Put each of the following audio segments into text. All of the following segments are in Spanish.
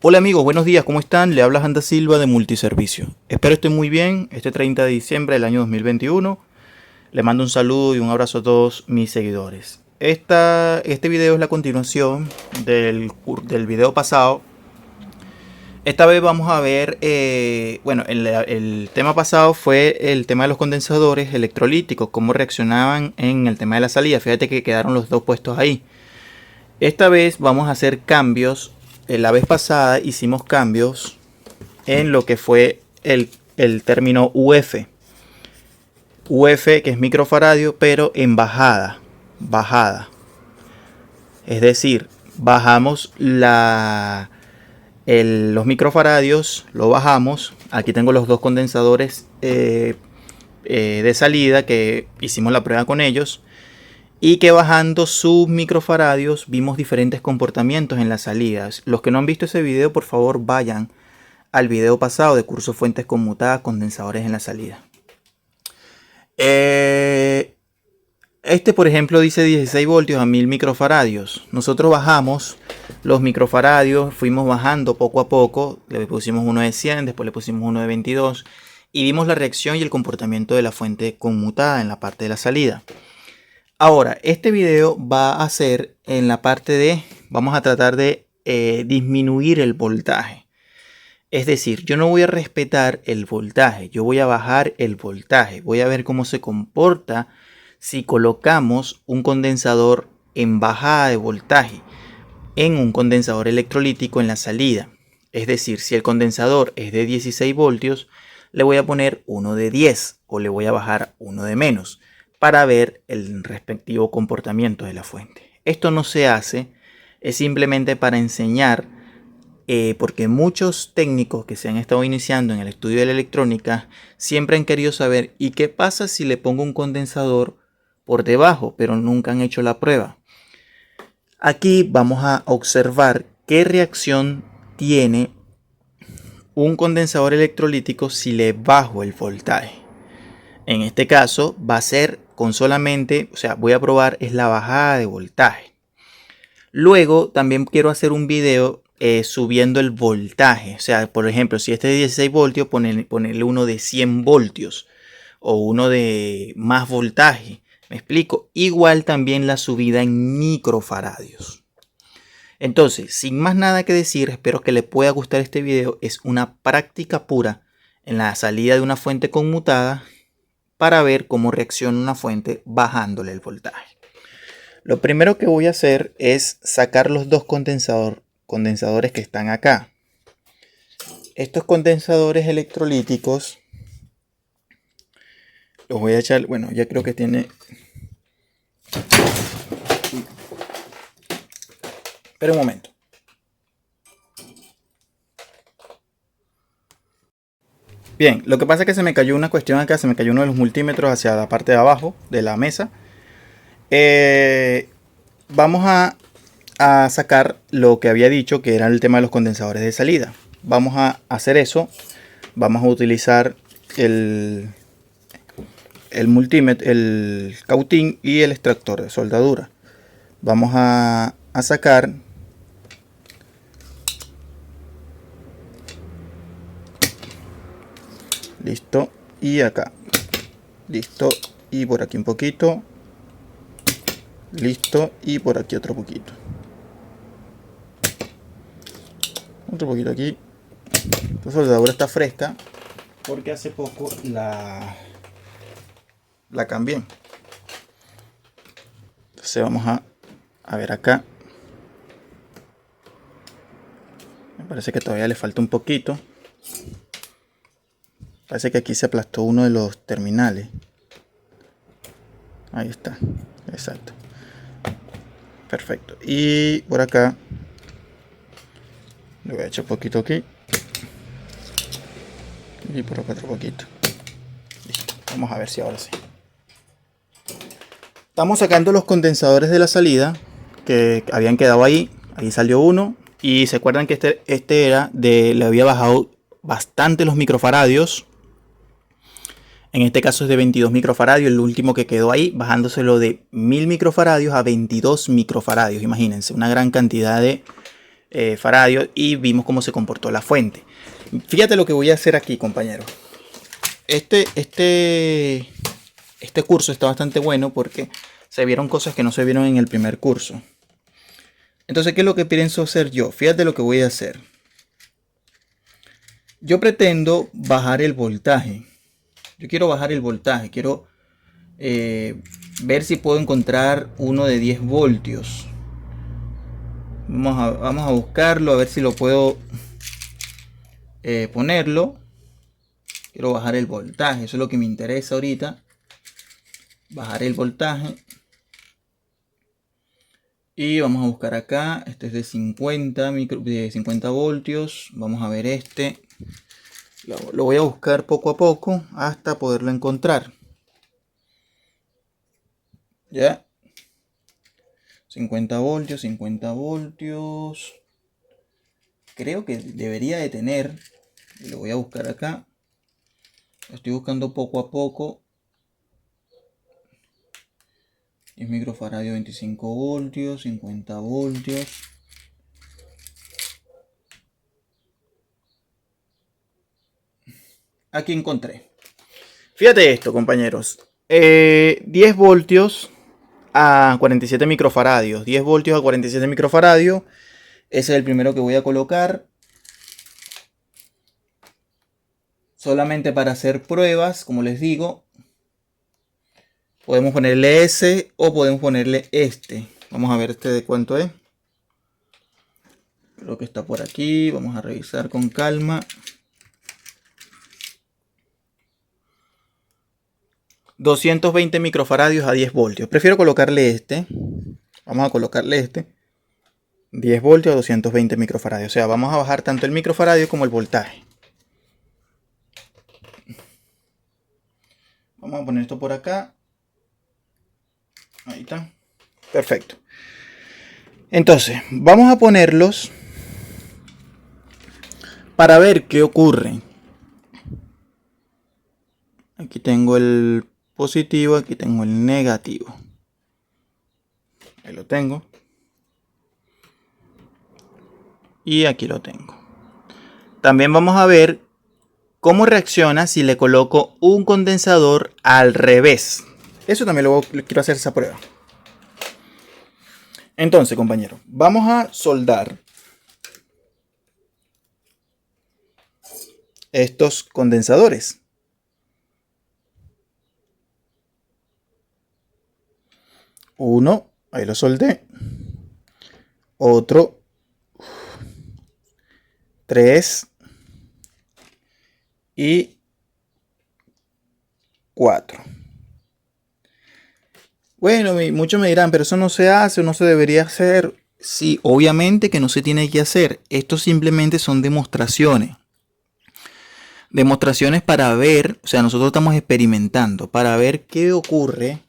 Hola amigos, buenos días, ¿cómo están? Le habla Janda Silva de Multiservicio. Espero estén muy bien este 30 de diciembre del año 2021. Le mando un saludo y un abrazo a todos mis seguidores. Este video es la continuación del video pasado. Esta vez vamos a ver, el tema pasado fue el tema de los condensadores electrolíticos, cómo reaccionaban en el tema de la salida. Fíjate que quedaron los dos puestos ahí. Esta vez vamos a hacer cambios. La vez pasada hicimos cambios en lo que fue el término UF. UF, que es microfaradio, pero en bajada. Es decir, bajamos los microfaradios, lo bajamos. Aquí tengo los dos condensadores de salida que hicimos la prueba con ellos. Y que bajando sus microfaradios vimos diferentes comportamientos en las salidas. Los que no han visto ese video, por favor vayan al video pasado de curso fuentes conmutadas, condensadores en la salida. Por ejemplo dice 16 voltios a 1000 microfaradios. Nosotros bajamos los microfaradios, fuimos bajando poco a poco. Le pusimos uno de 100, después le pusimos uno de 22. Y vimos la reacción y el comportamiento de la fuente conmutada en la parte de la salida. Ahora, este video va a ser en la parte de, vamos a tratar de disminuir el voltaje. Es decir, yo no voy a respetar el voltaje, yo voy a bajar el voltaje. Voy a ver cómo se comporta si colocamos un condensador en bajada de voltaje en un condensador electrolítico en la salida. Es decir, si el condensador es de 16 voltios, le voy a poner uno de 10 o le voy a bajar uno de menos, para ver el respectivo comportamiento de la fuente. Esto no se hace, es simplemente para enseñar, porque muchos técnicos que se han estado iniciando en el estudio de la electrónica siempre han querido saber ¿y qué pasa si le pongo un condensador por debajo? Pero nunca han hecho la prueba. Aquí vamos a observar qué reacción tiene un condensador electrolítico si le bajo el voltaje. En este caso va a ser con solamente, voy a probar es la bajada de voltaje. Luego también quiero hacer un video subiendo el voltaje. Por ejemplo, si este es de 16 voltios, ponerle uno de 100 voltios o uno de más voltaje. ¿Me explico? Igual también la subida en microfaradios. Entonces, sin más nada que decir, espero que le pueda gustar este video. Es una práctica pura en la salida de una fuente conmutada, para ver cómo reacciona una fuente bajándole el voltaje. Lo primero que voy a hacer es sacar los dos condensadores que están acá. Estos condensadores electrolíticos los voy a echar, bueno, ya creo que tiene... Espera un momento. Bien, lo que pasa es que se me cayó una cuestión acá, se me cayó uno de los multímetros hacia la parte de abajo de la mesa. Vamos a sacar lo que había dicho, que era el tema de los condensadores de salida. Vamos a hacer eso. Vamos a utilizar el multímetro, el cautín y el extractor de soldadura. Vamos a sacar listo, y acá listo, y por aquí un poquito, listo, y por aquí otro poquito aquí. Esta soldadura está fresca porque hace poco la cambié. Entonces vamos a ver acá. Me parece que todavía le falta un poquito. Parece que aquí se aplastó uno de los terminales. Ahí está. Exacto. Perfecto. Y por acá le voy a echar un poquito aquí. Y por acá otro poquito. Listo. Vamos a ver si ahora sí. Estamos sacando los condensadores de la salida que habían quedado ahí. Ahí salió uno. Y se acuerdan que este era le había bajado bastante los microfaradios. En este caso es de 22 microfaradios, el último que quedó ahí, bajándoselo de 1000 microfaradios a 22 microfaradios. Imagínense, una gran cantidad de faradios y vimos cómo se comportó la fuente. Fíjate lo que voy a hacer aquí, compañero. Este curso está bastante bueno porque se vieron cosas que no se vieron en el primer curso. Entonces, ¿qué es lo que pienso hacer yo? Fíjate lo que voy a hacer. Yo pretendo bajar el voltaje. Yo quiero bajar el voltaje. Quiero ver si puedo encontrar uno de 10 voltios. Vamos a buscarlo, a ver si lo puedo ponerlo. Quiero bajar el voltaje. Eso es lo que me interesa ahorita. Bajar el voltaje. Y vamos a buscar acá. Este es de 50 voltios. Vamos a ver este. Lo voy a buscar poco a poco hasta poderlo encontrar. Ya. 50 voltios, 50 voltios. Creo que debería de tener. Lo voy a buscar acá. Lo estoy buscando poco a poco. 10 microfaradio, 25 voltios, 50 voltios. Aquí encontré. Fíjate esto, compañeros. 10 voltios a 47 microfaradios. 10 voltios a 47 microfaradios. Ese es el primero que voy a colocar. Solamente para hacer pruebas, como les digo. Podemos ponerle ese o podemos ponerle este. Vamos a ver este de cuánto es. Creo que está por aquí. Vamos a revisar con calma. 220 microfaradios a 10 voltios. Prefiero colocarle este. Vamos a colocarle este. 10 voltios a 220 microfaradios. O sea, vamos a bajar tanto el microfaradio como el voltaje. Vamos a poner esto por acá. Ahí está. Perfecto. Entonces, vamos a ponerlos para ver qué ocurre. Aquí tengo el positivo, aquí tengo el negativo. Ahí lo tengo. Y aquí lo tengo. También vamos a ver cómo reacciona si le coloco un condensador al revés. Eso también quiero hacer esa prueba. Entonces, compañeros, vamos a soldar estos condensadores. Uno, ahí lo soldé. Otro. 3 y 4. Bueno, muchos me dirán, pero eso no se hace o no se debería hacer. Sí, obviamente que no se tiene que hacer. Esto simplemente son demostraciones. Demostraciones para ver, o sea, nosotros estamos experimentando para ver qué ocurre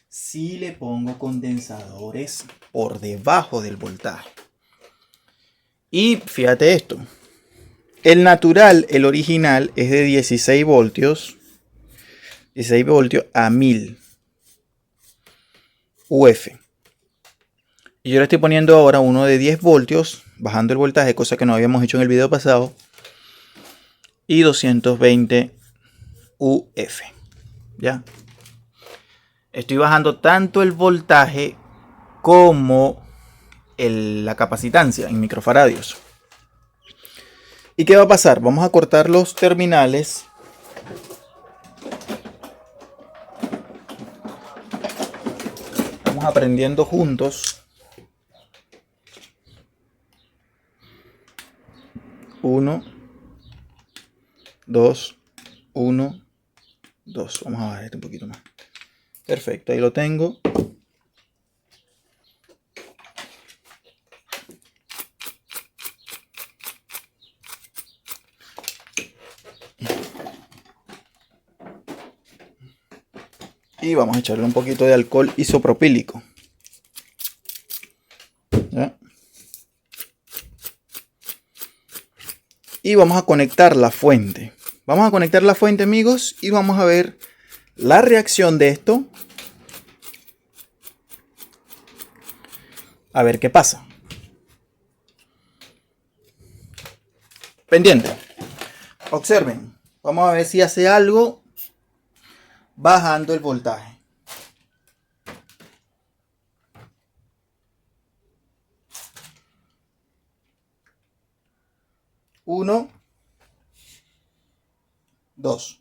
si le pongo condensadores por debajo del voltaje. Y fíjate esto. El natural, el original, es de 16 voltios. 16 voltios a 1000 UF. Y yo le estoy poniendo ahora uno de 10 voltios, bajando el voltaje, cosa que no habíamos hecho en el video pasado. Y 220 UF. ¿Ya? Estoy bajando tanto el voltaje como la capacitancia en microfaradios. ¿Y qué va a pasar? Vamos a cortar los terminales. Vamos aprendiendo juntos. 1, 2, 1, 2. Vamos a bajar este un poquito más. Perfecto, ahí lo tengo. Y vamos a echarle un poquito de alcohol isopropílico. ¿Ya? Y vamos a conectar la fuente. Vamos a conectar la fuente, amigos, y vamos a ver la reacción de esto. A ver qué pasa. Pendiente. Observen. Vamos a ver si hace algo bajando el voltaje. Uno, dos.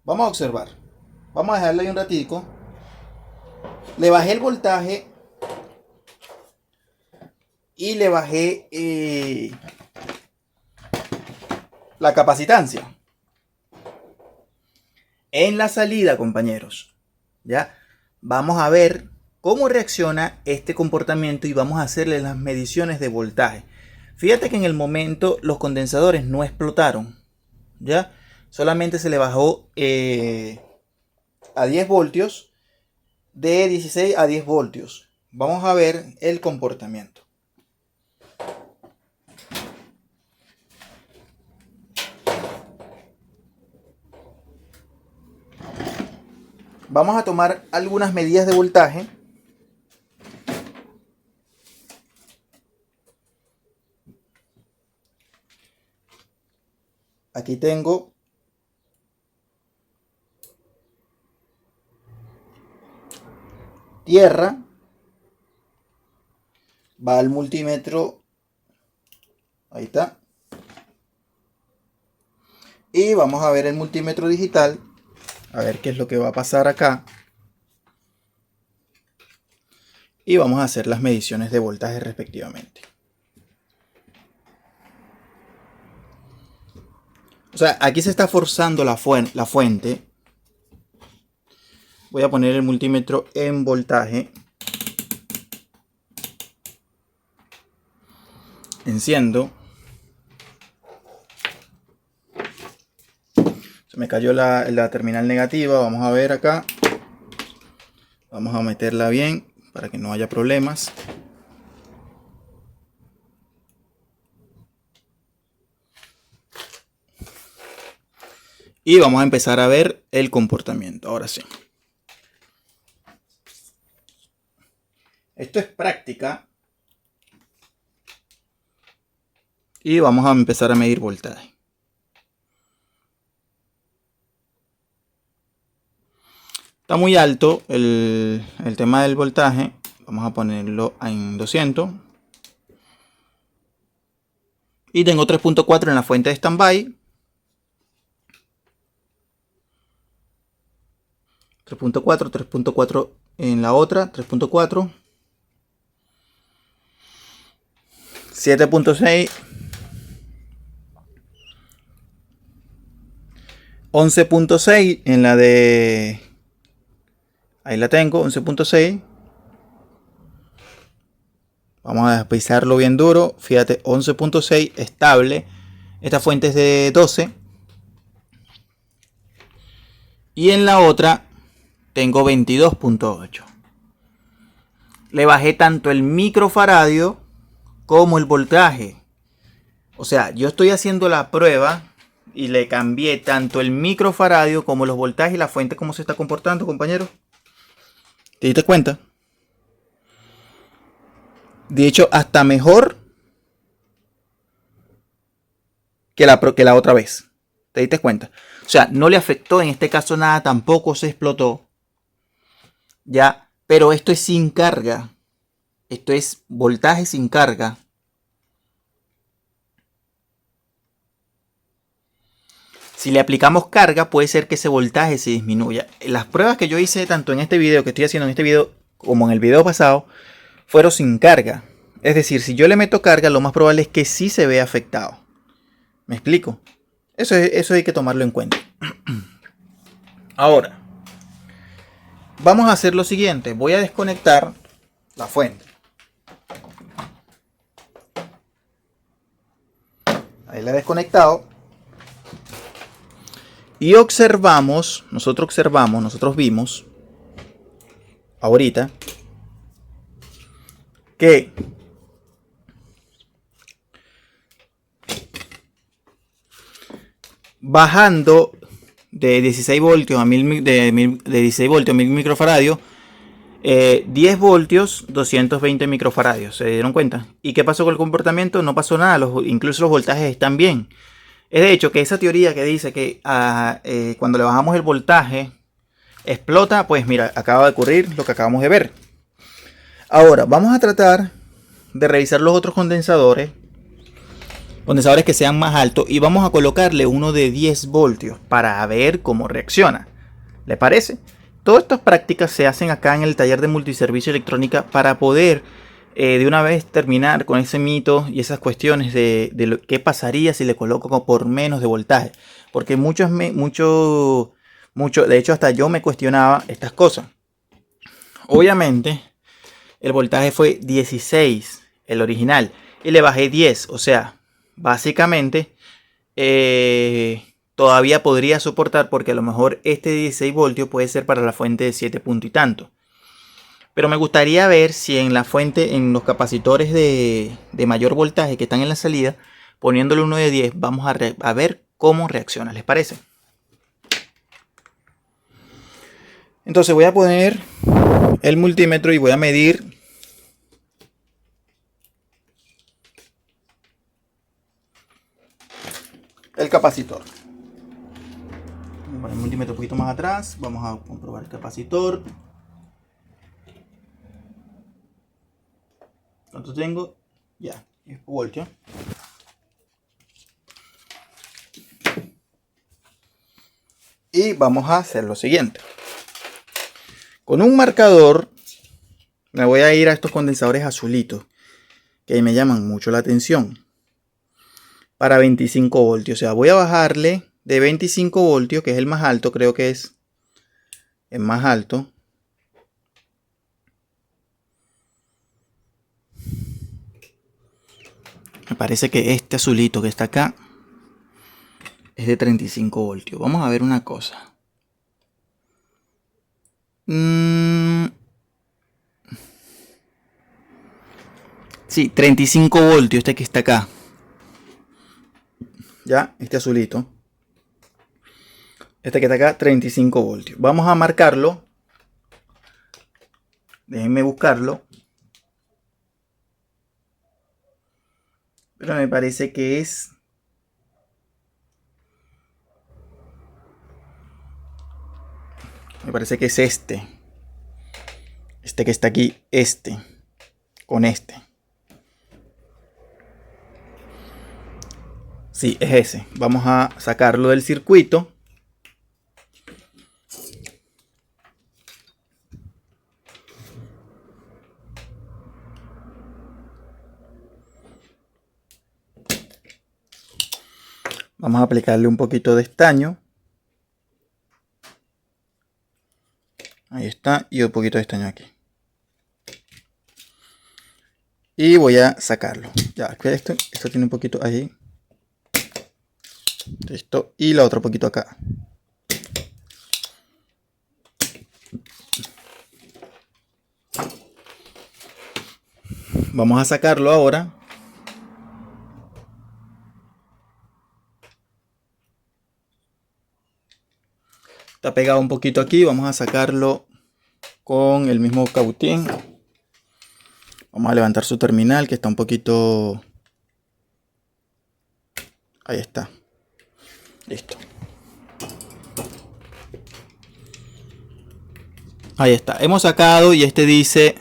Vamos a observar. Vamos a dejarle ahí un ratico. Le bajé el voltaje y le bajé la capacitancia. En la salida, compañeros, ¿ya? Vamos a ver cómo reacciona este comportamiento y vamos a hacerle las mediciones de voltaje. Fíjate que en el momento los condensadores no explotaron, ¿ya? Solamente se le bajó a 10 voltios, de 16 a 10 voltios. Vamos a ver el comportamiento. Vamos a tomar algunas medidas de voltaje. Aquí tengo tierra. Va al multímetro. Ahí está. Y vamos a ver el multímetro digital. A ver qué es lo que va a pasar acá. Y vamos a hacer las mediciones de voltaje respectivamente. O sea, aquí se está forzando la fuente. Voy a poner el multímetro en voltaje. Enciendo. Se me cayó la terminal negativa. Vamos a ver acá. Vamos a meterla bien para que no haya problemas. Y vamos a empezar a ver el comportamiento. Ahora sí. Esto es práctica. Y vamos a empezar a medir voltaje. Está muy alto el tema del voltaje. Vamos a ponerlo en 200. Y tengo 3.4 en la fuente de standby. 3.4, 3.4 en la otra, 3.4. 7.6. 11.6 en la de... Ahí la tengo, 11.6. Vamos a pisarlo bien duro. Fíjate, 11.6 estable. Esta fuente es de 12. Y en la otra tengo 22.8. Le bajé tanto el microfaradio como el voltaje. O sea, yo estoy haciendo la prueba y le cambié tanto el microfaradio como los voltajes y la fuente. ¿Cómo se está comportando, compañero? ¿Te diste cuenta? De hecho, hasta mejor que la otra vez. ¿Te diste cuenta? O sea, no le afectó en este caso nada, tampoco se explotó. Ya, pero esto es sin carga. Esto es voltaje sin carga. Si le aplicamos carga, puede ser que ese voltaje se disminuya. Las pruebas que yo hice tanto en este video que estoy haciendo en este video como en el video pasado fueron sin carga. Es decir, si yo le meto carga, lo más probable es que sí se vea afectado. ¿Me explico? Eso hay que tomarlo en cuenta. Ahora, vamos a hacer lo siguiente. Voy a desconectar la fuente. Ahí la he desconectado. Y nosotros vimos ahorita que bajando de 16 voltios a 1000 microfaradios, 10 voltios, 220 microfaradios. ¿Se dieron cuenta? ¿Y qué pasó con el comportamiento? No pasó nada, incluso los voltajes están bien. Es de hecho que esa teoría que dice que cuando le bajamos el voltaje explota, pues mira, acaba de ocurrir lo que acabamos de ver. Ahora, vamos a tratar de revisar los otros condensadores que sean más altos, y vamos a colocarle uno de 10 voltios para ver cómo reacciona. ¿Le parece? Todas estas prácticas se hacen acá en el taller de multiservicio electrónica para poder de una vez terminar con ese mito y esas cuestiones de lo que pasaría si le coloco por menos de voltaje. Porque de hecho hasta yo me cuestionaba estas cosas. Obviamente el voltaje fue 16, el original, y le bajé 10, o sea, básicamente todavía podría soportar, porque a lo mejor este 16 voltios puede ser para la fuente de 7 punto y tanto. Pero me gustaría ver si en la fuente, en los capacitores de mayor voltaje que están en la salida, poniéndole uno de 10, vamos a ver cómo reacciona. ¿Les parece? Entonces voy a poner el multímetro y voy a medir el capacitor. Voy a poner el multímetro un poquito más atrás. Vamos a comprobar el capacitor. ¿Cuánto tengo? Ya, 10 voltios. Y vamos a hacer lo siguiente. Con un marcador me voy a ir a estos condensadores azulitos que me llaman mucho la atención. Para 25 voltios. O sea, voy a bajarle de 25 voltios, que es el más alto, creo que es el más alto. Me parece que este azulito que está acá es de 35 voltios. Vamos a ver una cosa. Sí, 35 voltios este que está acá. Ya, este azulito. Este que está acá, 35 voltios. Vamos a marcarlo. Déjenme buscarlo. Pero me parece que es... Me parece que es este. Este que está aquí, este. Con este. Sí, es ese. Vamos a sacarlo del circuito. Vamos a aplicarle un poquito de estaño. Ahí está. Y un poquito de estaño aquí. Y voy a sacarlo. Ya, esto tiene un poquito ahí. Listo. Y la otra poquito acá. Vamos a sacarlo ahora. Está pegado un poquito aquí. Vamos a sacarlo con el mismo cautín. Vamos a levantar su terminal, que está un poquito... Ahí está. Listo. Ahí está. Hemos sacado y este dice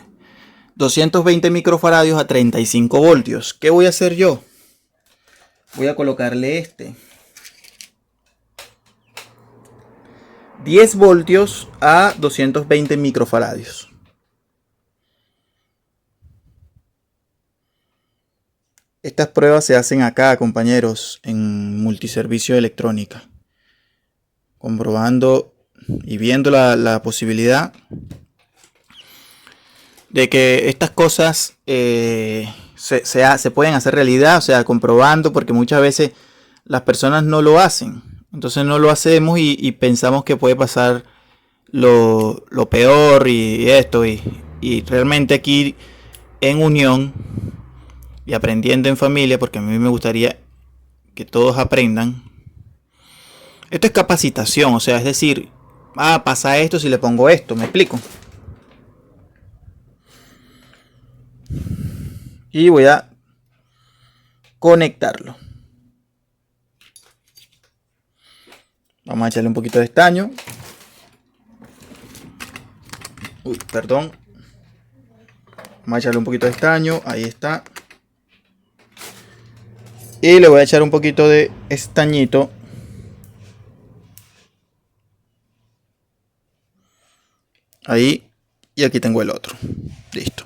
220 microfaradios a 35 voltios. ¿Qué voy a hacer yo? Voy a colocarle este. 10 voltios a 220 microfaradios. Estas pruebas se hacen acá, compañeros, en multiservicio electrónica. Comprobando y viendo la posibilidad de que estas cosas se pueden hacer realidad. O sea, comprobando, porque muchas veces las personas no lo hacen. Entonces no lo hacemos y pensamos que puede pasar lo peor y esto. Y realmente aquí en unión y aprendiendo en familia, porque a mí me gustaría que todos aprendan. Esto es capacitación, o sea, es decir, pasa esto si le pongo esto, ¿me explico? Y voy a conectarlo. Vamos a echarle un poquito de estaño. Uy, perdón. Vamos a echarle un poquito de estaño. Ahí está. Y le voy a echar un poquito de estañito. Ahí. Y aquí tengo el otro. Listo.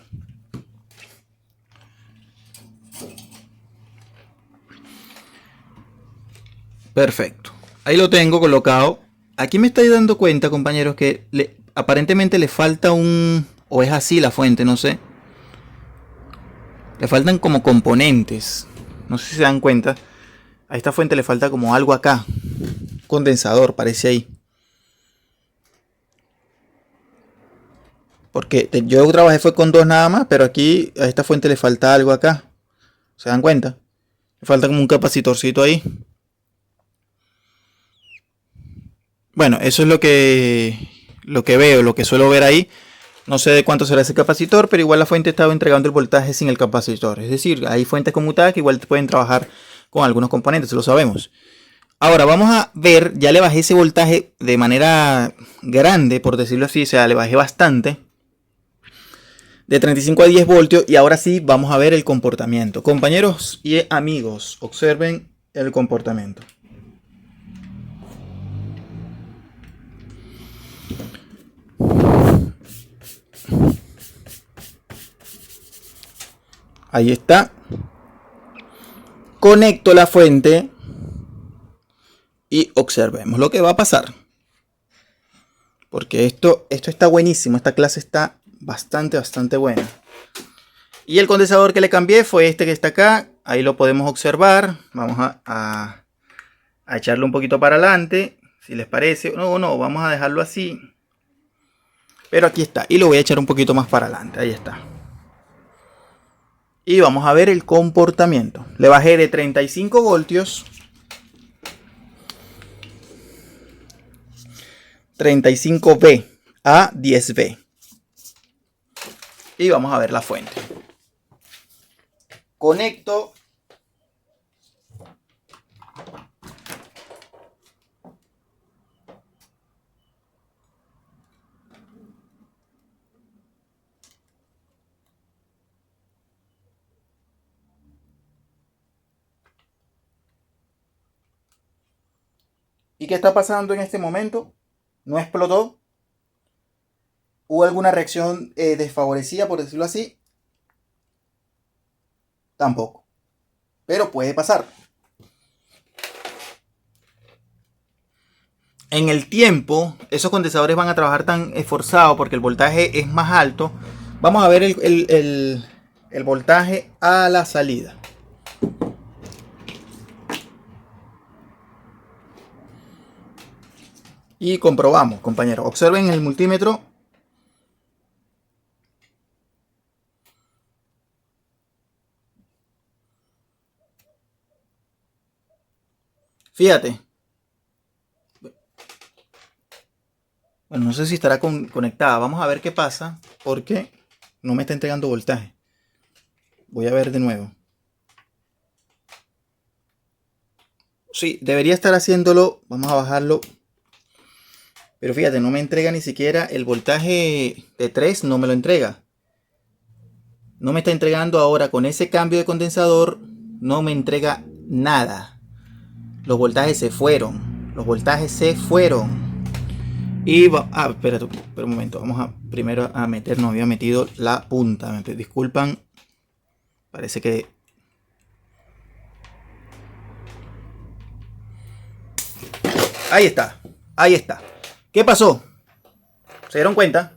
Perfecto. Ahí lo tengo colocado. Aquí me estoy dando cuenta, compañeros, que aparentemente le falta un... O es así la fuente, no sé. Le faltan como componentes. No sé si se dan cuenta. A esta fuente le falta como algo acá. Condensador, parece ahí. Porque yo trabajé fue con 2 nada más, pero aquí a esta fuente le falta algo acá. ¿Se dan cuenta? Le falta como un capacitorcito ahí. Bueno, eso es lo que veo, lo que suelo ver ahí. No sé de cuánto será ese capacitor, pero igual la fuente estaba entregando el voltaje sin el capacitor. Es decir, hay fuentes conmutadas que igual pueden trabajar con algunos componentes, lo sabemos. Ahora vamos a ver, ya le bajé ese voltaje de manera grande, por decirlo así, o sea, le bajé bastante. De 35 a 10 voltios y ahora sí vamos a ver el comportamiento. Compañeros y amigos, observen el comportamiento. Ahí está. Conecto la fuente y observemos lo que va a pasar. Porque esto está buenísimo. Esta clase está bastante buena. Y el condensador que le cambié fue este que está acá. Ahí lo podemos observar. Vamos a echarlo un poquito para adelante. Si les parece. No, vamos a dejarlo así. Pero aquí está. Y lo voy a echar un poquito más para adelante. Ahí está. Y vamos a ver el comportamiento. Le bajé de 35 voltios. 35V a 10V. Y vamos a ver la fuente. Conecto. ¿Y qué está pasando en este momento? No explotó. ¿Hubo alguna reacción desfavorecida, por decirlo así? Tampoco. Pero puede pasar. En el tiempo, esos condensadores van a trabajar tan esforzados porque el voltaje es más alto. Vamos a ver el voltaje a la salida. Y comprobamos, compañeros. Observen el multímetro. Fíjate. Bueno, no sé si estará conectada. Vamos a ver qué pasa. Porque no me está entregando voltaje. Voy a ver de nuevo. Sí, debería estar haciéndolo. Vamos a bajarlo. Pero fíjate, no me entrega ni siquiera el voltaje de 3, no me lo entrega. No me está entregando ahora con ese cambio de condensador, no me entrega nada. Los voltajes se fueron. Los voltajes se fueron. Y espera un momento. Vamos a primero a meter, nos había metido la punta. Me disculpan. Parece que... Ahí está. Ahí está. ¿Qué pasó? ¿Se dieron cuenta?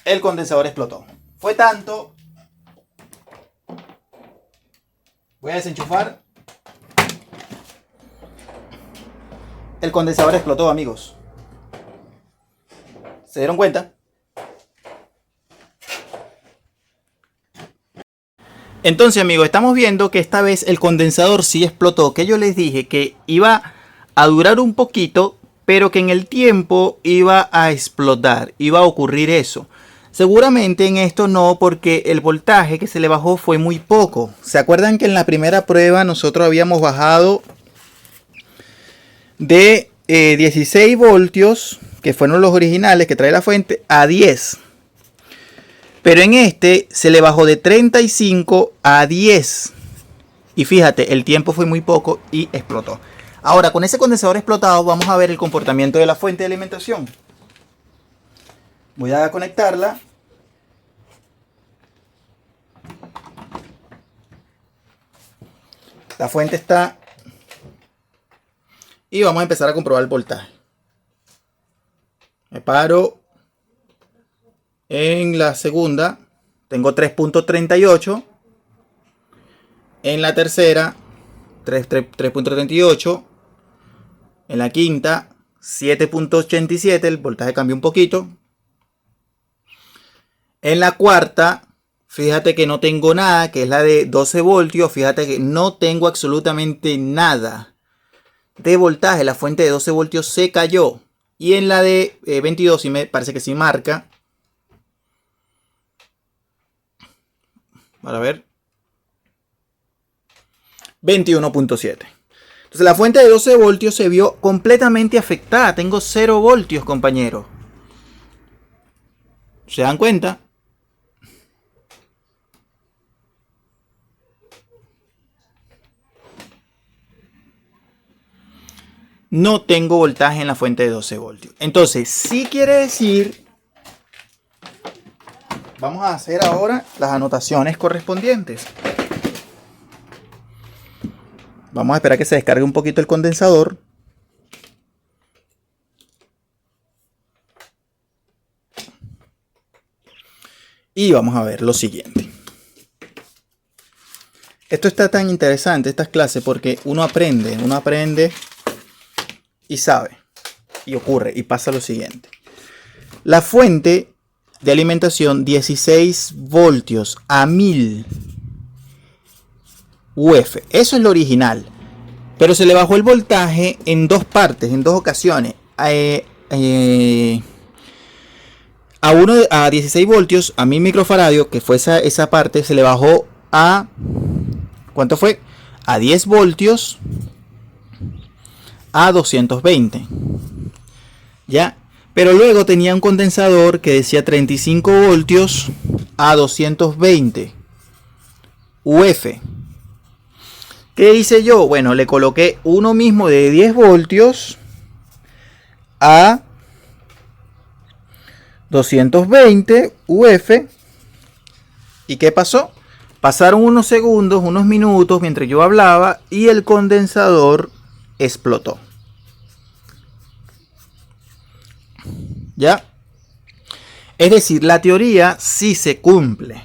El condensador explotó. Fue tanto. Voy a desenchufar. El condensador explotó, amigos. ¿Se dieron cuenta? Entonces, amigos, estamos viendo que esta vez el condensador sí explotó. Que yo les dije que iba a durar un poquito, pero que en el tiempo iba a explotar. Iba a ocurrir eso. Seguramente en esto no, porque el voltaje que se le bajó fue muy poco. ¿Se acuerdan que en la primera prueba nosotros habíamos bajado de 16 voltios, que fueron los originales que trae la fuente, a 10? Pero en este se le bajó de 35 a 10. Y fíjate, el tiempo fue muy poco y explotó. Ahora, con ese condensador explotado, vamos a ver el comportamiento de la fuente de alimentación. Voy a conectarla. La fuente está. Y vamos a empezar a comprobar el voltaje. Me paro en la segunda. Tengo 3.38. En la tercera, 3.38. En la quinta, 7.87. El voltaje cambió un poquito. En la cuarta, fíjate que no tengo nada, que es la de 12 voltios. Fíjate que no tengo absolutamente nada de voltaje. La fuente de 12 voltios se cayó. Y en la de 22, sí me parece que sí marca. Para ver. 21.7. Entonces la fuente de 12 voltios se vio completamente afectada. Tengo 0 voltios, compañero. ¿Se dan cuenta? No tengo voltaje en la fuente de 12 voltios. Entonces, sí quiere decir... Vamos a hacer ahora las anotaciones correspondientes. Vamos a esperar que se descargue un poquito el condensador. Y vamos a ver lo siguiente. Esto está tan interesante, estas clases, porque uno aprende y sabe. Y ocurre, y pasa lo siguiente. La fuente de alimentación 16 voltios a 1000 UF. Eso es lo original. Pero se le bajó el voltaje en dos partes, en dos ocasiones. A 16 voltios, a 1000 microfaradios, que fue esa parte, se le bajó a... ¿Cuánto fue? A 10 voltios a 220. ¿Ya? Pero luego tenía un condensador que decía 35 voltios a 220 UF. ¿Qué hice yo? Bueno, le coloqué uno mismo de 10 voltios a 220 UF. ¿Y qué pasó? Pasaron unos segundos, unos minutos mientras yo hablaba y el condensador explotó. ¿Ya? Es decir, la teoría sí se cumple.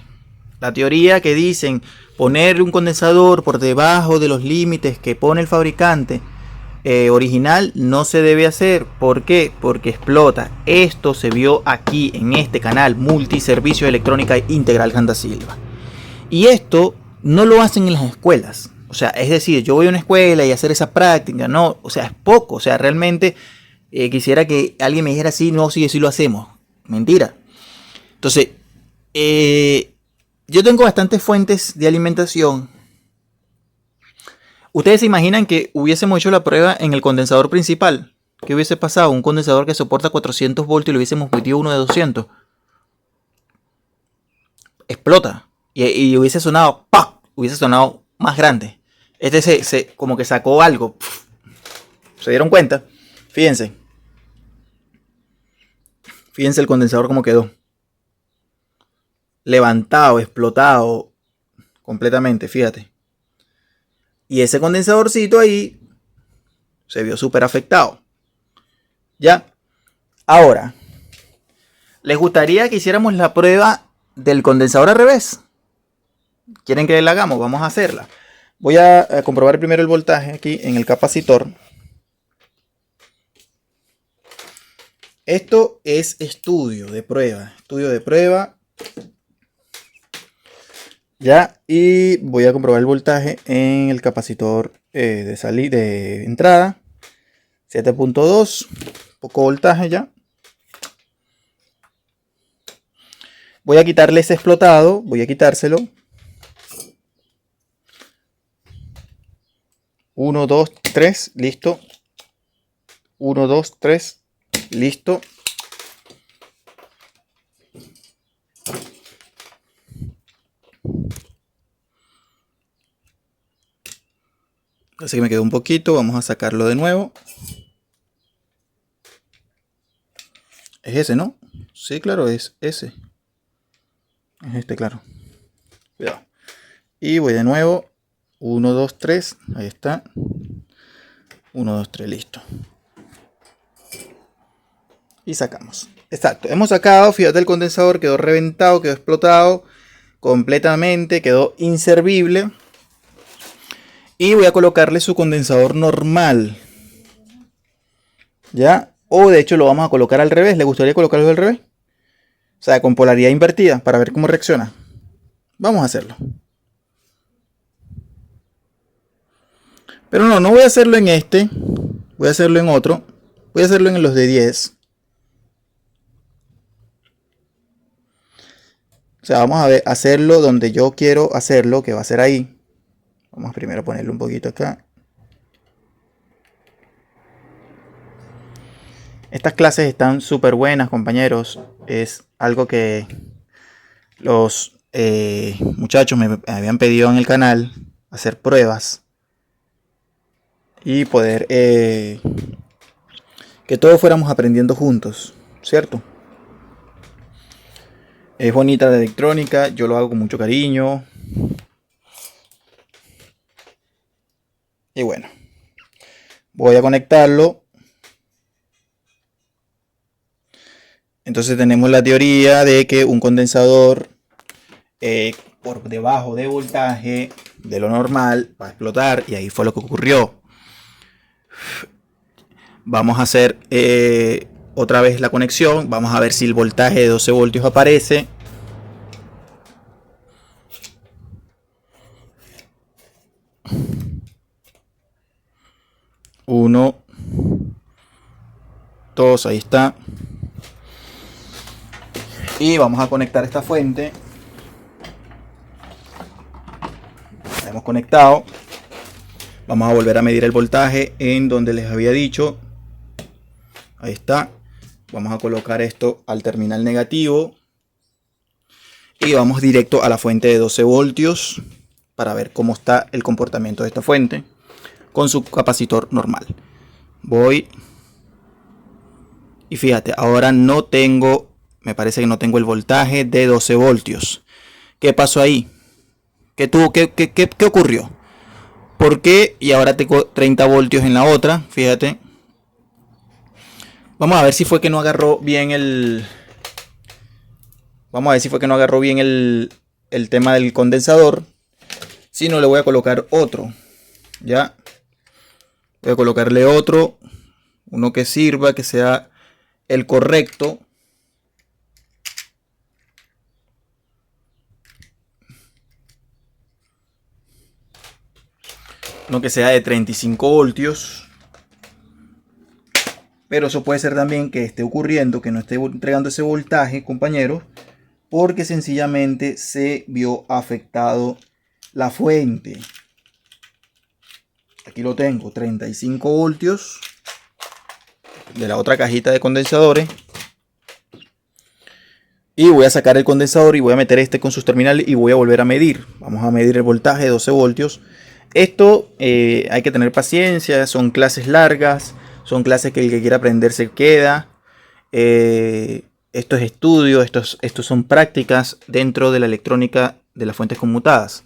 La teoría que dicen poner un condensador por debajo de los límites que pone el fabricante original no se debe hacer. ¿Por qué? Porque explota. Esto se vio aquí en este canal Multiservicio Electrónica Integral Janda Silva. Y esto no lo hacen en las escuelas. O sea, es decir, yo voy a una escuela y hacer esa práctica, no, o sea, es poco. O sea, realmente quisiera que alguien me dijera sí, no, sí, sí lo hacemos. Mentira. Entonces, yo tengo bastantes fuentes de alimentación. ¿Ustedes se imaginan que hubiésemos hecho la prueba en el condensador principal? ¿Qué hubiese pasado? Un condensador que soporta 400 voltios y le hubiésemos metido uno de 200. Explota. Y hubiese sonado ¡pah! Hubiese sonado más grande. Este como que sacó algo. ¿Se dieron cuenta? Fíjense. Fíjense el condensador como quedó. Levantado, explotado completamente, fíjate. Y ese condensadorcito ahí se vio súper afectado. ¿Ya? Ahora, ¿les gustaría que hiciéramos la prueba del condensador al revés? ¿Quieren que la hagamos? Vamos a hacerla. Voy a comprobar primero el voltaje aquí en el capacitor. Esto es estudio de prueba. Estudio de prueba. Ya, y voy a comprobar el voltaje en el capacitor de entrada. 7.2. Poco voltaje ya. Voy a quitarle ese explotado, voy a quitárselo. 1, 2, 3, listo. 1, 2, 3, listo. Así que me quedó un poquito, vamos a sacarlo de nuevo. Es ese, ¿no? Sí, claro, es ese. Es este, claro. Cuidado. Y voy de nuevo. 1, 2, 3. Ahí está. 1, 2, 3, listo. Y sacamos. Exacto. Hemos sacado, fíjate, el condensador quedó reventado, quedó explotado completamente, quedó inservible. Y voy a colocarle su condensador normal. ¿Ya? O de hecho lo vamos a colocar al revés. ¿Le gustaría colocarlo al revés? O sea, con polaridad invertida para ver cómo reacciona. Vamos a hacerlo. Pero no voy a hacerlo en este. Voy a hacerlo en otro. Voy a hacerlo en los de 10. O sea, vamos a ver, hacerlo donde yo quiero hacerlo, que va a ser ahí. Vamos primero a ponerle un poquito acá. Estas clases están súper buenas, compañeros. Es algo que los muchachos me habían pedido en el canal, hacer pruebas y poder que todos fuéramos aprendiendo juntos, ¿cierto? Es bonita la electrónica, yo lo hago con mucho cariño. Y bueno, voy a conectarlo. Entonces tenemos la teoría de que un condensador por debajo de voltaje de lo normal va a explotar, y ahí fue lo que ocurrió. Vamos a hacer otra vez la conexión. Vamos a ver si el voltaje de 12 voltios aparece. Uno, dos, ahí está. Y vamos a conectar esta fuente. La hemos conectado. Vamos a volver a medir el voltaje en donde les había dicho. Ahí está. Vamos a colocar esto al terminal negativo. Y vamos directo a la fuente de 12 voltios para ver cómo está el comportamiento de esta fuente con su capacitor normal. Voy. Y fíjate, ahora no tengo, me parece que no tengo el voltaje de 12 voltios. ¿Qué pasó ahí? ¿Qué ocurrió? ¿Por qué? Y ahora tengo 30 voltios en la otra, fíjate. Vamos a ver si fue que no agarró bien el... Vamos a ver si fue que no agarró bien el tema del condensador. Si no, le voy a colocar otro. Ya. Voy a colocarle otro. Uno que sirva, que sea el correcto. Uno que sea de 35 voltios. Pero eso puede ser también que esté ocurriendo, que no esté entregando ese voltaje, compañeros, porque sencillamente se vio afectado la fuente. Aquí lo tengo, 35 voltios de la otra cajita de condensadores. Y voy a sacar el condensador y voy a meter este con sus terminales y voy a volver a medir. Vamos a medir el voltaje de 12 voltios. Esto hay que tener paciencia, son clases largas, son clases que el que quiera aprender se queda. Esto es estudio, estos son prácticas dentro de la electrónica de las fuentes conmutadas.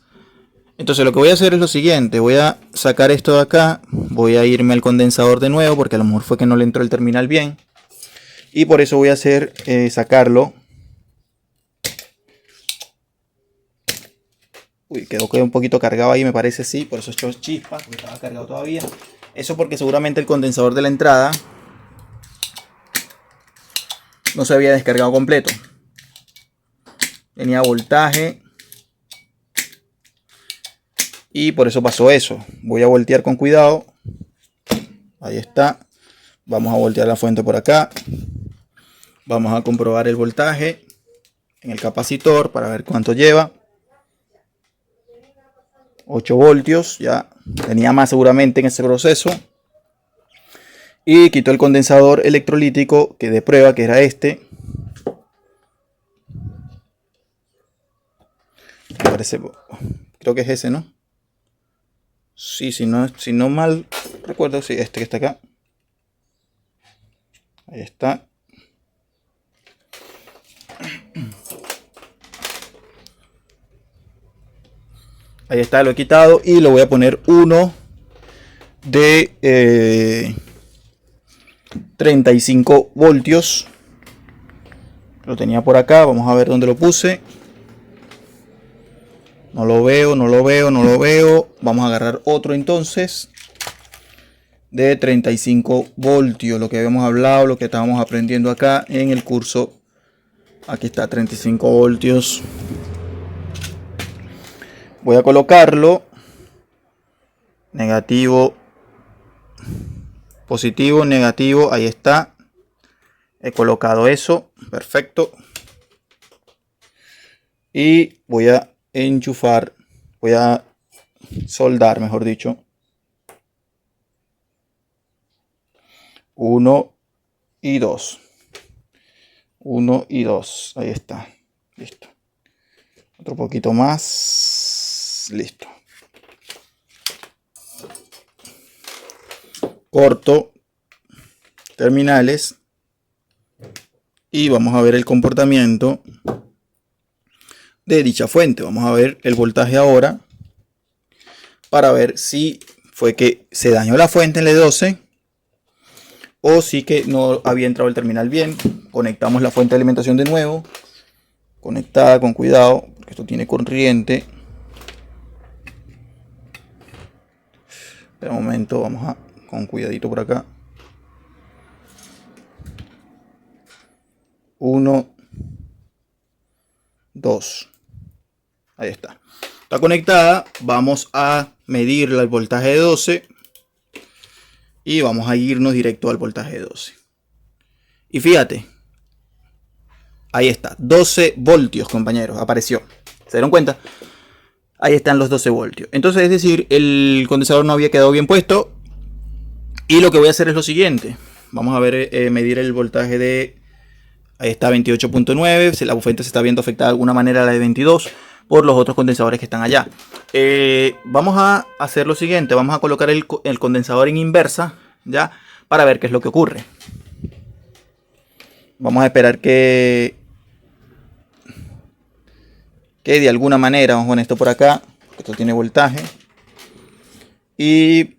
Entonces lo que voy a hacer es lo siguiente, voy a sacar esto de acá, voy a irme al condensador de nuevo porque a lo mejor fue que no le entró el terminal bien. Y por eso voy a hacer sacarlo. Uy, quedó un poquito cargado ahí, me parece, sí, por eso echó chispas, porque estaba cargado todavía. Eso porque seguramente el condensador de la entrada no se había descargado completo. Tenía voltaje y por eso pasó eso. Voy a voltear con cuidado. Ahí está. Vamos a voltear la fuente por acá. Vamos a comprobar el voltaje. en el capacitor para ver cuánto lleva. 8 voltios, ya tenía más seguramente en ese proceso. Y quito el condensador electrolítico que de prueba, que era este. Me parece, creo que es ese, ¿no? Sí, si no mal recuerdo, sí, este que está acá. Ahí está. Ahí está, lo he quitado y lo voy a poner uno de 35 voltios. Lo tenía por acá, vamos a ver dónde lo puse. No lo veo. Vamos a agarrar otro entonces de 35 voltios, lo que habíamos hablado, lo que estábamos aprendiendo acá en el curso. Aquí está, 35 voltios. Voy a colocarlo. Negativo, positivo, negativo. Ahí está. He colocado eso. Perfecto. Y voy a enchufar. Voy a soldar, mejor dicho. 1 y 2. 1 y 2. Ahí está. Listo. Otro poquito más. Listo. Corto terminales y vamos a ver el comportamiento de dicha fuente. Vamos a ver el voltaje ahora para ver si fue que se dañó la fuente en L12 o si que no había entrado el terminal bien. Conectamos la fuente de alimentación de nuevo, conectada con cuidado porque esto tiene corriente. De momento vamos a con cuidadito por acá. 1, 2. Ahí está. Está conectada. Vamos a medir el voltaje de 12. Y vamos a irnos directo al voltaje de 12. Y fíjate. Ahí está. 12 voltios, compañeros. Apareció. ¿Se dieron cuenta? Ahí están los 12 voltios. Entonces, es decir, el condensador no había quedado bien puesto. Y lo que voy a hacer es lo siguiente. Vamos a ver, medir el voltaje de... Ahí está, 28.9. Si la fuente se está viendo afectada de alguna manera a la de 22 por los otros condensadores que están allá. Vamos a hacer lo siguiente. Vamos a colocar el condensador en inversa, ¿ya? Para ver qué es lo que ocurre. Vamos a esperar que de alguna manera, vamos a poner esto por acá, esto tiene voltaje, y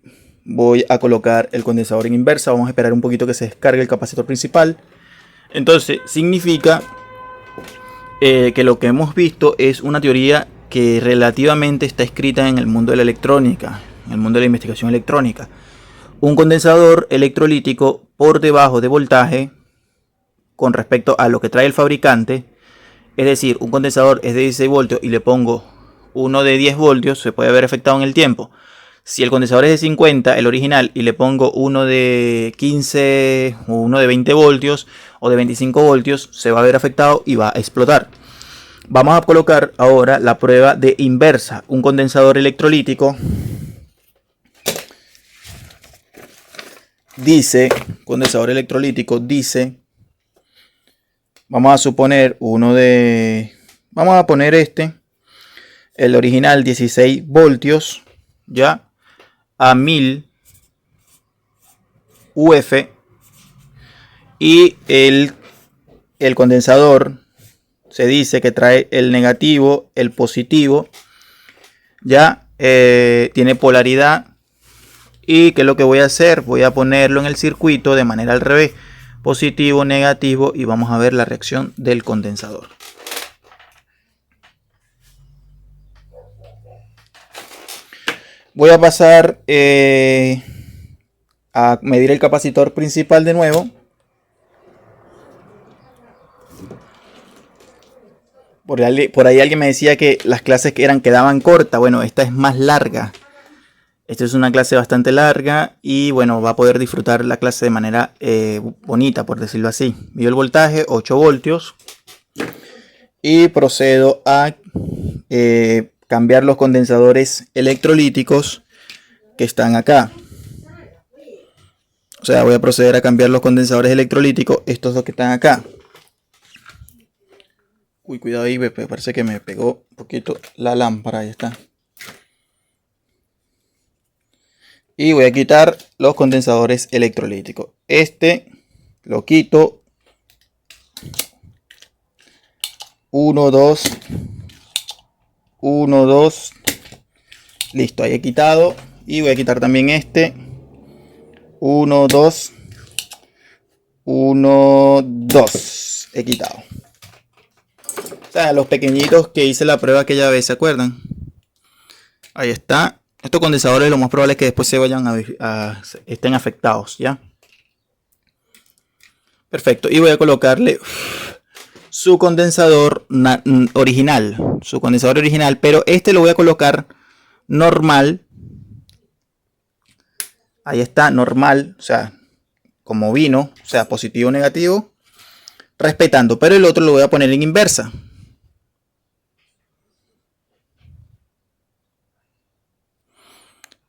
voy a colocar el condensador en inversa. Vamos a esperar un poquito que se descargue el capacitor principal. Entonces significa que lo que hemos visto es una teoría que relativamente está escrita en el mundo de la electrónica, en el mundo de la investigación electrónica. Un condensador electrolítico por debajo de voltaje con respecto a lo que trae el fabricante. Es decir, un condensador es de 16 voltios y le pongo uno de 10 voltios, se puede ver afectado en el tiempo. Si el condensador es de 50, el original, y le pongo uno de 15 o uno de 20 voltios o de 25 voltios, se va a ver afectado y va a explotar. Vamos a colocar ahora la prueba de inversa. Un condensador electrolítico dice, vamos a suponer vamos a poner el original 16 voltios, ya, a 1000 UF, y el condensador se dice que trae el negativo, el positivo, ya, tiene polaridad. Y que lo que voy a hacer, voy a ponerlo en el circuito de manera al revés, positivo, negativo, y vamos a ver la reacción del condensador. Voy a pasar a medir el capacitor principal de nuevo. Por ahí alguien me decía que las clases quedaban cortas. Bueno, esta es más larga. Esta es una clase bastante larga y bueno, va a poder disfrutar la clase de manera bonita, por decirlo así. Midió el voltaje, 8 voltios. y procedo a cambiar los condensadores electrolíticos que están acá. O sea, voy a proceder a cambiar los condensadores electrolíticos, estos dos que están acá. Uy, cuidado ahí, me parece que me pegó un poquito la lámpara, ahí está. Y voy a quitar los condensadores electrolíticos. Este lo quito. 1, 2. 1, 2. Listo, ahí he quitado. Y voy a quitar también este. 1, 2. 1, 2. He quitado. O sea, los pequeñitos que hice la prueba aquella vez, ¿se acuerdan? Ahí está. Estos condensadores lo más probable es que después se vayan estén afectados, ¿ya? Perfecto. Y voy a colocarle su condensador original. Su condensador original. Pero este lo voy a colocar normal. Ahí está, normal. O sea, como vino. O sea, positivo o negativo. Respetando. Pero el otro lo voy a poner en inversa.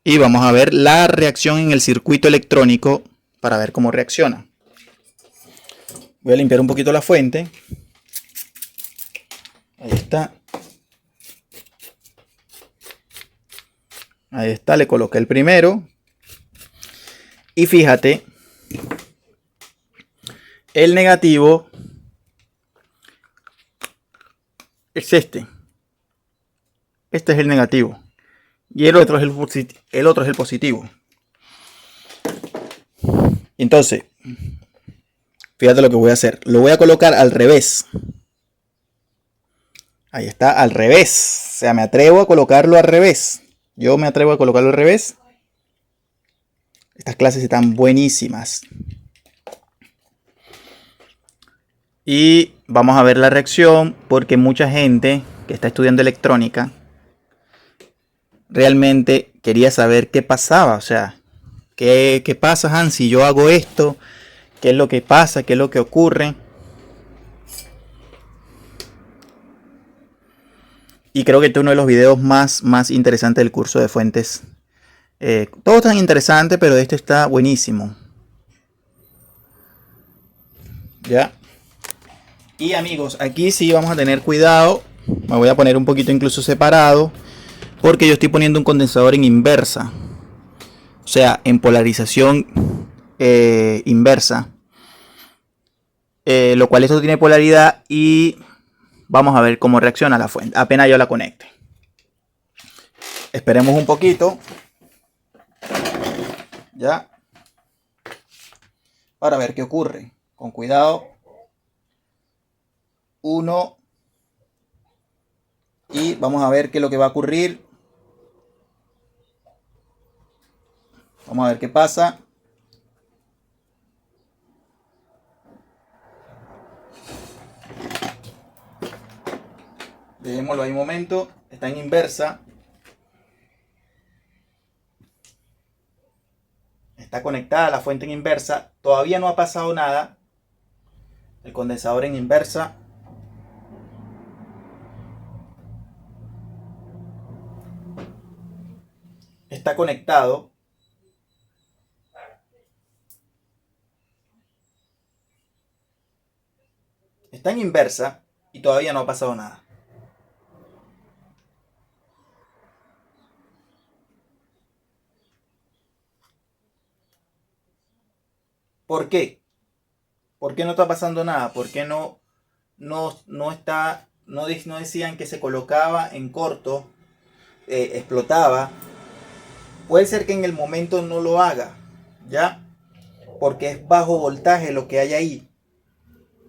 Y vamos a ver la reacción en el circuito electrónico para ver cómo reacciona. Voy a limpiar un poquito la fuente. Ahí está. Ahí está, le coloqué el primero. Y fíjate, el negativo es este. Este es el negativo. Y el otro es el positivo. Entonces, fíjate lo que voy a hacer. Lo voy a colocar al revés. Ahí está, al revés. O sea, me atrevo a colocarlo al revés. Yo me atrevo a colocarlo al revés. Estas clases están buenísimas. Y vamos a ver la reacción porque mucha gente que está estudiando electrónica realmente quería saber qué pasaba. O sea, ¿qué pasa, Hans, si yo hago esto? ¿Qué es lo que pasa? ¿Qué es lo que ocurre? Y creo que este es uno de los videos más interesantes del curso de fuentes. Todos están interesantes, pero este está buenísimo. Ya. Y amigos, aquí sí vamos a tener cuidado. Me voy a poner un poquito incluso separado, porque yo estoy poniendo un condensador en inversa. O sea, en polarización inversa. Lo cual esto tiene polaridad y vamos a ver cómo reacciona la fuente apenas yo la conecte. Esperemos un poquito. Ya. Para ver qué ocurre. Con cuidado. 1. Y vamos a ver qué es lo que va a ocurrir. Vamos a ver qué pasa. Dejémoslo ahí un momento. Está en inversa. Está conectada la fuente en inversa. Todavía no ha pasado nada. El condensador en inversa. Está conectado. Está en inversa y todavía no ha pasado nada. ¿Por qué? ¿Por qué no está pasando nada? ¿Por qué no decían que se colocaba en corto, explotaba? Puede ser que en el momento no lo haga, ¿ya? Porque es bajo voltaje lo que hay ahí.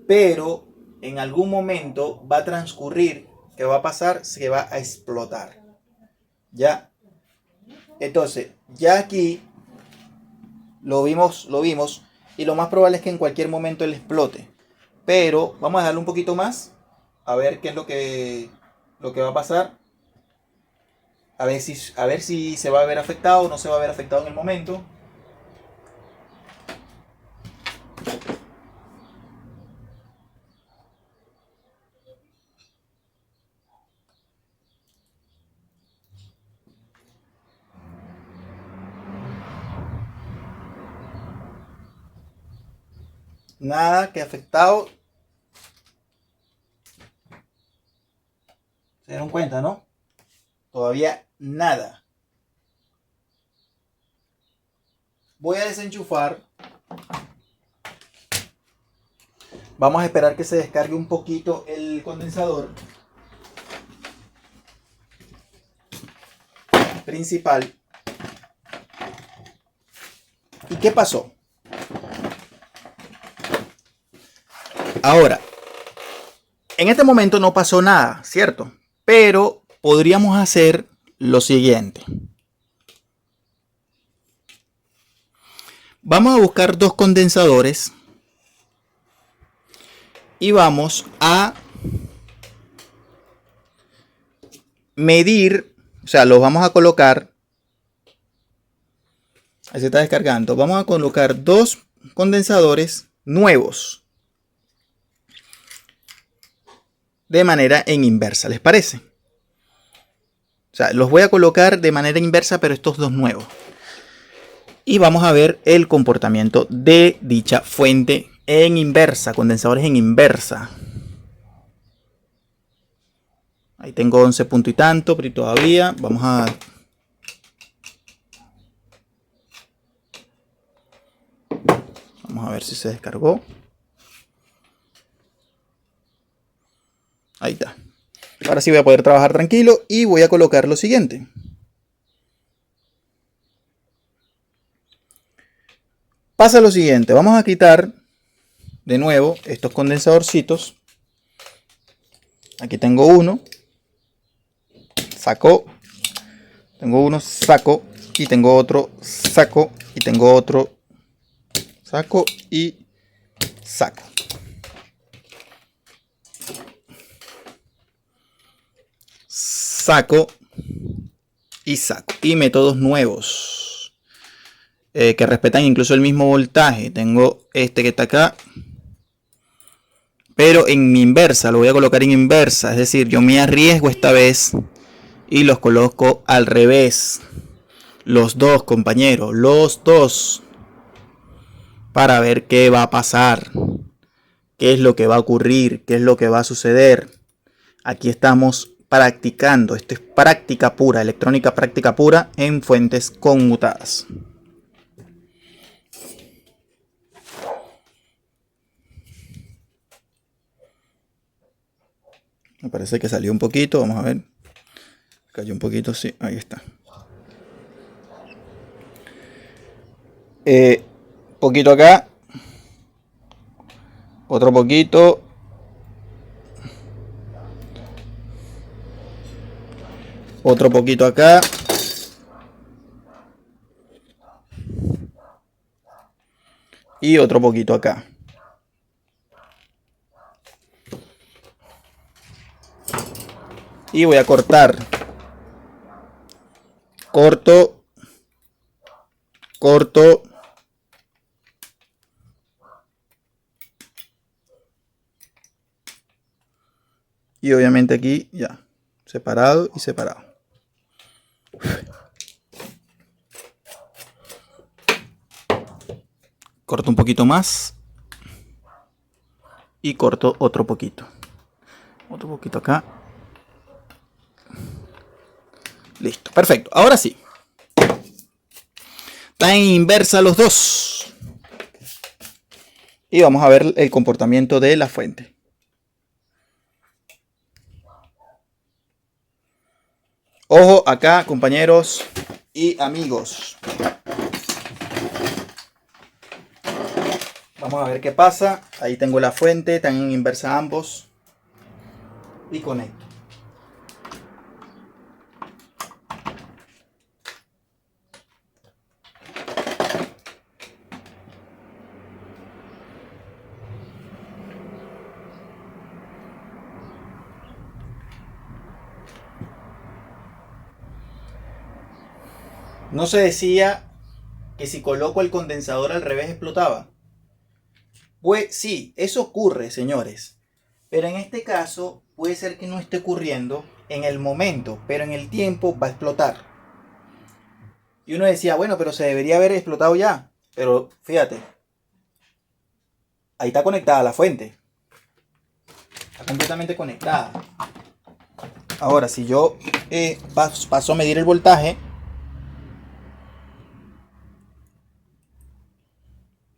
Pero en algún momento va a transcurrir, ¿qué va a pasar? Se va a explotar, ¿ya? Entonces, ya aquí lo vimos y lo más probable es que en cualquier momento él explote. Pero vamos a darle un poquito más a ver qué es lo que va a pasar. A ver si se va a ver afectado o no se va a ver afectado en el momento. Nada que afectado. ¿Se dieron cuenta, no? Todavía nada. Voy a desenchufar. Vamos a esperar que se descargue un poquito el condensador principal. ¿Y qué pasó? Ahora, en este momento no pasó nada, ¿cierto? Pero podríamos hacer lo siguiente. Vamos a buscar dos condensadores y vamos a medir, o sea, los vamos a colocar. Ahí se está descargando. Vamos a colocar dos condensadores nuevos de manera en inversa, ¿les parece? O sea, los voy a colocar de manera inversa, pero estos dos nuevos. Y vamos a ver el comportamiento de dicha fuente en inversa, condensadores en inversa. Ahí tengo 11 puntos y tanto, pero todavía vamos a ver si se descargó. Ahí está. Ahora sí voy a poder trabajar tranquilo y voy a colocar lo siguiente. Pasa lo siguiente, vamos a quitar de nuevo estos condensadorcitos. Aquí tengo uno, saco, tengo uno, saco, y tengo otro, saco, y tengo otro, saco y saco. Saco y saco. Y métodos nuevos que respetan incluso el mismo voltaje. Tengo este que está acá, pero en mi inversa, lo voy a colocar en inversa. Es decir, yo me arriesgo esta vez y los coloco al revés. Los dos, compañeros, los dos. Para ver qué va a pasar. Qué es lo que va a ocurrir. Qué es lo que va a suceder. Aquí estamos practicando. Esto es práctica pura, electrónica práctica pura en fuentes conmutadas. Me parece que salió un poquito, vamos a ver. Cayó un poquito, sí, ahí está. Poquito acá. Otro poquito. Otro poquito acá. Y otro poquito acá. Y voy a cortar. Corto. Corto. Y obviamente aquí ya. Separado y separado. Corto un poquito más. Y corto otro poquito. Otro poquito acá. Listo, perfecto. Ahora sí. Están en inversa los dos. Y vamos a ver el comportamiento de la fuente. Ojo acá, compañeros y amigos. Vamos a ver qué pasa. Ahí tengo la fuente, están en inversa ambos. Y conecto. ¿No se decía que si coloco el condensador al revés explotaba? Pues sí, eso ocurre, señores. Pero en este caso puede ser que no esté ocurriendo en el momento, pero en el tiempo va a explotar. Y uno decía, bueno, pero se debería haber explotado ya. Pero fíjate, ahí está conectada la fuente. Está completamente conectada. Ahora, si yo paso a medir el voltaje,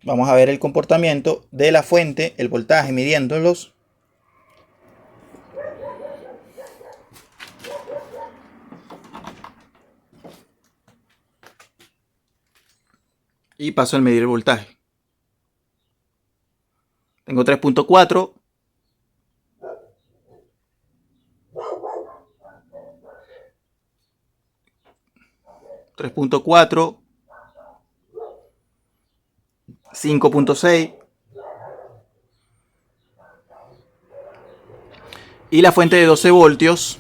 vamos a ver el comportamiento de la fuente, el voltaje midiéndolos. Y paso a medir el voltaje. Tengo 3.4. 3.4, 5.6 y la fuente de 12 voltios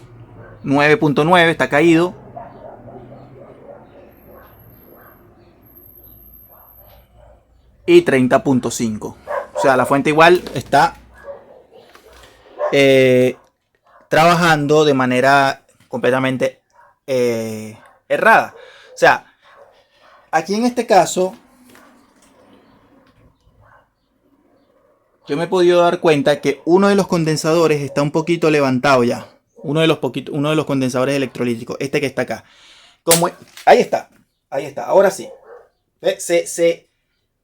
9.9 está caído. Y 30.5. O sea, la fuente igual está trabajando de manera completamente errada. O sea, aquí en este caso, yo me he podido dar cuenta que uno de los condensadores está un poquito levantado ya. Uno de los condensadores electrolíticos, este que está acá. Ahí está. Ahora sí.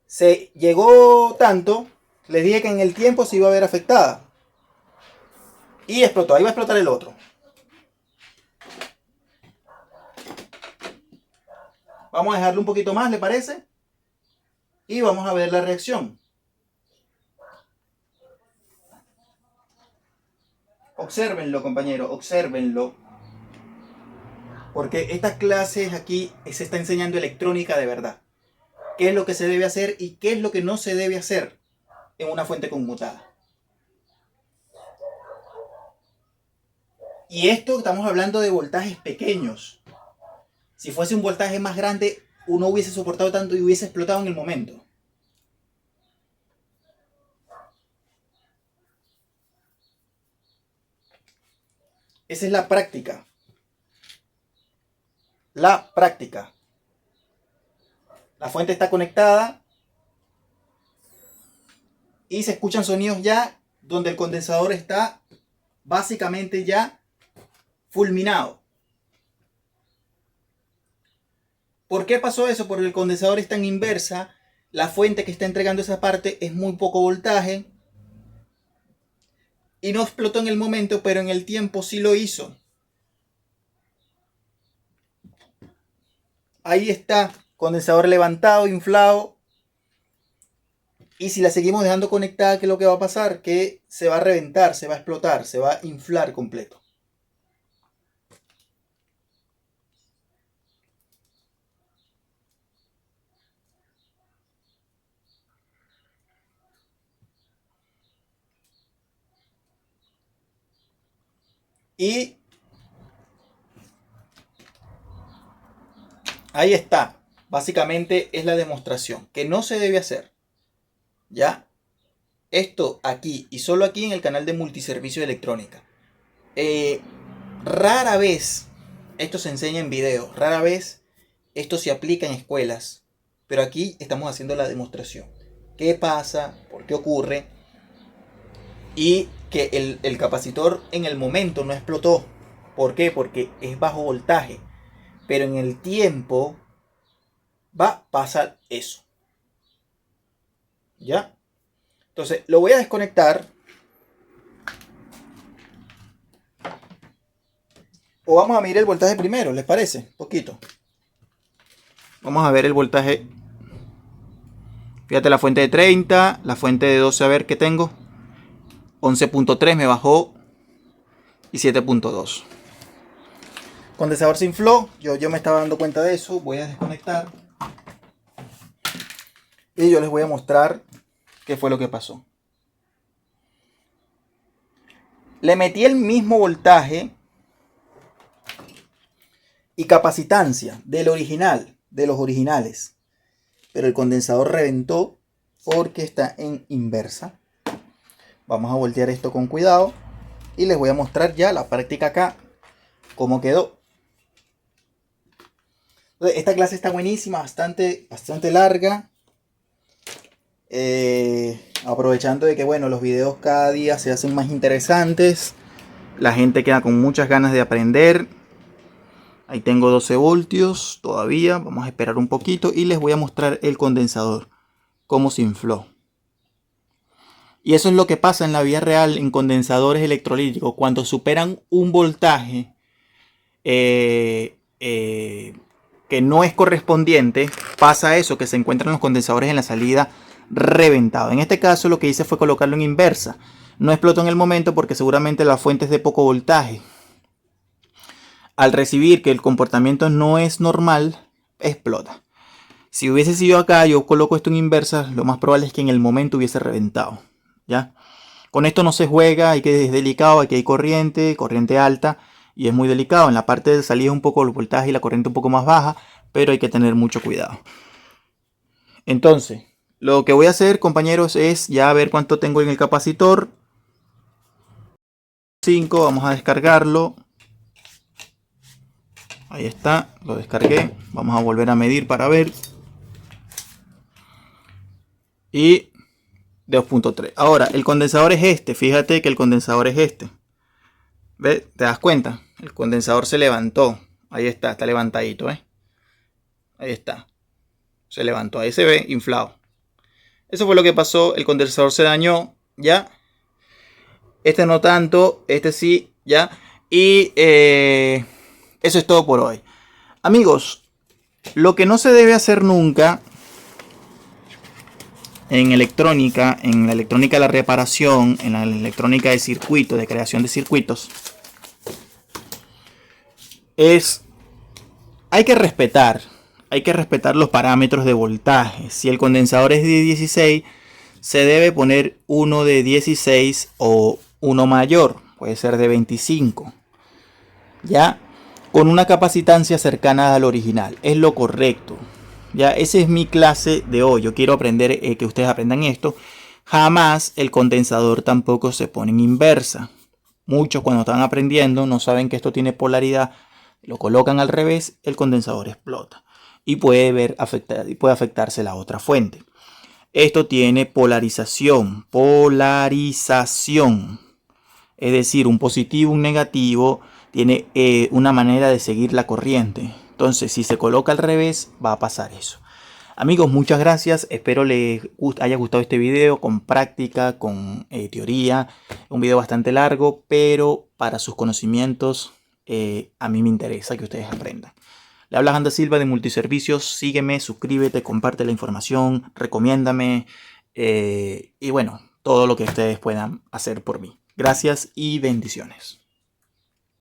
Se llegó tanto, les dije que en el tiempo se iba a ver afectada. Y explotó. Ahí va a explotar el otro. Vamos a dejarlo un poquito más, ¿le parece? Y vamos a ver la reacción. Obsérvenlo, compañeros, obsérvenlo. Porque estas clases aquí se está enseñando electrónica de verdad. Qué es lo que se debe hacer y qué es lo que no se debe hacer en una fuente conmutada. Y esto estamos hablando de voltajes pequeños. Si fuese un voltaje más grande, uno hubiese soportado tanto y hubiese explotado en el momento. Esa es la práctica. La práctica. La fuente está conectada y se escuchan sonidos ya donde el condensador está básicamente ya fulminado. ¿Por qué pasó eso? Porque el condensador está en inversa. La fuente que está entregando esa parte es muy poco voltaje. Y no explotó en el momento, pero en el tiempo sí lo hizo. Ahí está, condensador levantado, inflado. Y si la seguimos dejando conectada, ¿qué es lo que va a pasar? Que se va a reventar, se va a explotar, se va a inflar completo. Y ahí está. Básicamente es la demostración que no se debe hacer. ¿Ya? Esto aquí y solo aquí en el canal de multiservicio de electrónica. Rara vez esto se enseña en video. Rara vez esto se aplica en escuelas. Pero aquí estamos haciendo la demostración. ¿Qué pasa? ¿Por qué ocurre? Y que el capacitor en el momento no explotó. ¿Por qué? Porque es bajo voltaje. Pero en el tiempo va a pasar eso. ¿Ya? Entonces lo voy a desconectar. O vamos a medir el voltaje primero, ¿les parece? Poquito. Vamos a ver el voltaje. Fíjate la fuente de 30, la fuente de 12, a ver qué tengo. 11.3 me bajó y 7.2. Condensador se infló, yo me estaba dando cuenta de eso, voy a desconectar. Y yo les voy a mostrar qué fue lo que pasó. Le metí el mismo voltaje y capacitancia del original, de los originales. Pero el condensador reventó porque está en inversa. Vamos a voltear esto con cuidado y les voy a mostrar ya la práctica acá, cómo quedó. Esta clase está buenísima, bastante larga. Aprovechando de que bueno, los videos cada día se hacen más interesantes, la gente queda con muchas ganas de aprender. Ahí tengo 12 voltios todavía, vamos a esperar un poquito y les voy a mostrar el condensador, cómo se infló. Y eso es lo que pasa en la vida real en condensadores electrolíticos. Cuando superan un voltaje que no es correspondiente, pasa eso, que se encuentran los condensadores en la salida reventados. En este caso lo que hice fue colocarlo en inversa. No explotó en el momento porque seguramente la fuente es de poco voltaje. Al recibir que el comportamiento no es normal, explota. Si hubiese sido acá, yo coloco esto en inversa, lo más probable es que en el momento hubiese reventado. ¿Ya? Con esto no se juega, hay que es delicado, aquí hay corriente alta y es muy delicado. En la parte de salida un poco el voltaje y la corriente un poco más baja, pero hay que tener mucho cuidado. Entonces, lo que voy a hacer, compañeros, es ya ver cuánto tengo en el capacitor. 5, vamos a descargarlo. Ahí está, lo descargué. Vamos a volver a medir para ver. Y 2.3. Ahora, el condensador es este. Fíjate que el condensador es este. ¿Ves? ¿Te das cuenta? El condensador se levantó. Ahí está levantadito, ¿eh? Ahí está. Se levantó, ahí se ve inflado. Eso fue lo que pasó. El condensador se dañó, ¿ya? Este no tanto, este sí, ¿ya? Y eso es todo por hoy. Amigos, lo que no se debe hacer nunca en electrónica, en la electrónica de la reparación, en la electrónica de circuito, de creación de circuitos, es hay que respetar los parámetros de voltaje. Si el condensador es de 16, se debe poner uno de 16 o uno mayor, puede ser de 25, ya, con una capacitancia cercana al original, es lo correcto. Ya, esa es mi clase de hoy. Yo quiero aprender que ustedes aprendan esto. Jamás el condensador tampoco se pone en inversa. Muchos cuando están aprendiendo no saben que esto tiene polaridad, lo colocan al revés, el condensador explota y puede afectarse la otra fuente. Esto tiene polarización, es decir, un positivo, un negativo, tiene una manera de seguir la corriente. Entonces, si se coloca al revés, va a pasar eso. Amigos, muchas gracias. Espero les haya gustado este video con práctica, con teoría. Un video bastante largo, pero para sus conocimientos a mí me interesa que ustedes aprendan. Le habla Janda Silva de Multiservicios. Sígueme, suscríbete, comparte la información, recomiéndame y bueno, todo lo que ustedes puedan hacer por mí. Gracias y bendiciones.